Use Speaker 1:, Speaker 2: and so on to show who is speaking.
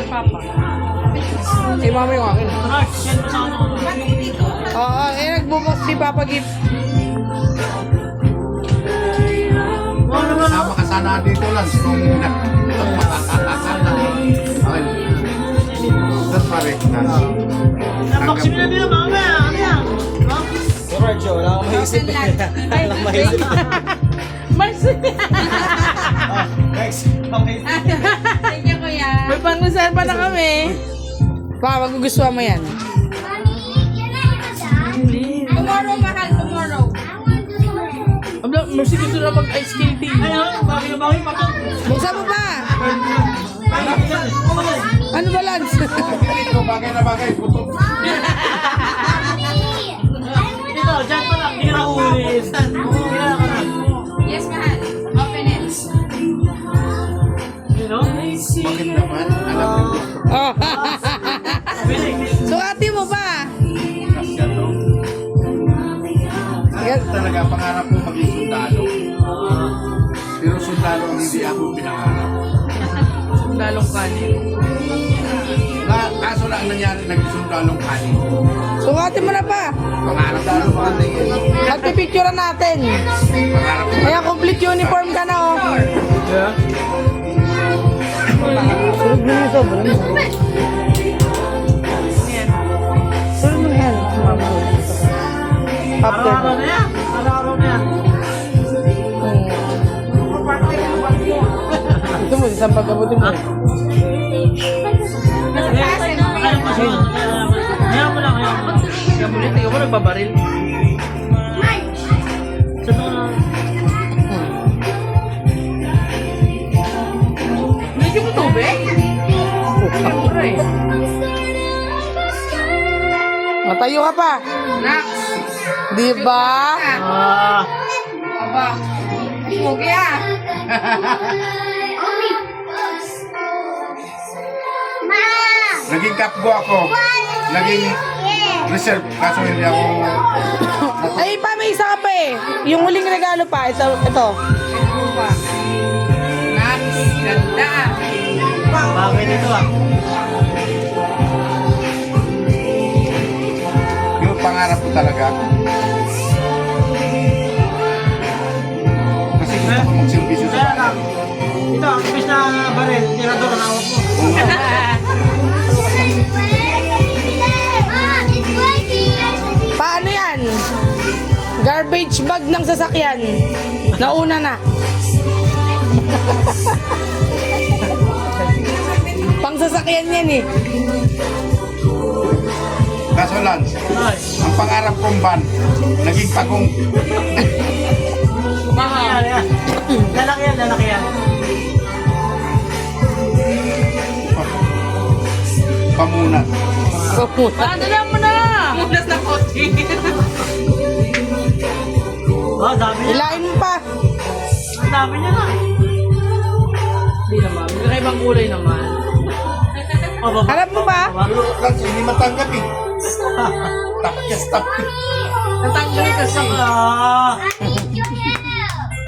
Speaker 1: Papa. Eh, mama yung akin. Oo, nagbubos si Papa Gift.
Speaker 2: Sama ka sana dito lang. Okay. Saan pa rin?
Speaker 3: Napaksim na dito, mama. Ano yan?
Speaker 4: Radyo, wala akong maisip. Wala akong maisip.
Speaker 1: Marcy!
Speaker 4: Next.
Speaker 5: Thank you, kuya.
Speaker 1: May pang-reserva na kami. Pa, magugustuhan mo yan.
Speaker 5: Tomorrow, mahal. Tomorrow.
Speaker 1: Abla, Mercy gusto na mag-ice skating.
Speaker 3: Ayun, bagay na bagay pa to.
Speaker 1: Buksan mo pa! Ano balance?
Speaker 2: Ito, bagay na bagay. Putok.
Speaker 3: Dito, dyan pa lang. Hindi na ulit. Kaya ka na.
Speaker 5: Yes, mahal. Open it.
Speaker 3: You know?
Speaker 2: Bakit naman? Alam mo gusto ko.
Speaker 1: Oh.
Speaker 3: Bilig.
Speaker 1: Sukati mo pa!
Speaker 2: Kasi ano? Kaya talaga pangarap ko maging sundalo. Pero sundalo ang hindi ako pinangarap.
Speaker 1: Dalong kanin.
Speaker 2: Kaso lang ang nangyari, naging sundalong kanin.
Speaker 1: Sukati mo na pa!
Speaker 2: Pangarap ko lang kanin.
Speaker 1: Magpipicturean natin.
Speaker 2: Pangarap ko.
Speaker 1: Kaya complete uniform ka na, oh.
Speaker 3: Yeah.
Speaker 1: Sunod mo yung sobra. Sunod mo yan. After.
Speaker 3: Araw-araw na yan. Araw-araw na yan.
Speaker 1: Ito mo, isang pagkabutin mo.
Speaker 3: Kaya pa siya. Kaya mo lang.
Speaker 1: Kaya mo rin, mo nagbabaril.
Speaker 3: Totoo na.
Speaker 1: Medyo mo tubig? Siyempre. Matayo ka pa. Nax. Di ba? Aba. Mugi ah.
Speaker 2: Naging kapgo ako. Naging reserve. Kaso hindi ako...
Speaker 1: Ay, pa, may isa ka pa eh. Yung huling regalo pa. Ito. Nax. Ganda.
Speaker 3: Bagay dito ah.
Speaker 2: Yung pangarap ko talaga. Kasi gusto ko magservisyo sa
Speaker 3: Kaya
Speaker 2: bayan.
Speaker 3: lang. Ito, ang ibis na baril. Tirador ang hawak mo.
Speaker 1: Paano yan? Garbage bag ng sasakyan. Nauna na. Pang sasakyan yan eh.
Speaker 2: Kaso Lance,
Speaker 3: Ay.
Speaker 2: ang pangarap kong van, naging pagong
Speaker 3: Yan, yan. Lalaki yan, lalaki yan.
Speaker 2: pamunan.
Speaker 1: Paano lang mo na? Munas na kotse.
Speaker 3: Oh, dami niya.
Speaker 1: Ilain mo pa.
Speaker 3: Ang dami niya na.
Speaker 1: Hindi naman. May ibang kulay naman.
Speaker 3: Oh, baba.
Speaker 1: Harap mo ba?
Speaker 2: Pero Lance, hindi matanggap eh. Tapos, tapos.
Speaker 1: Natanggal kasi.
Speaker 3: Ah.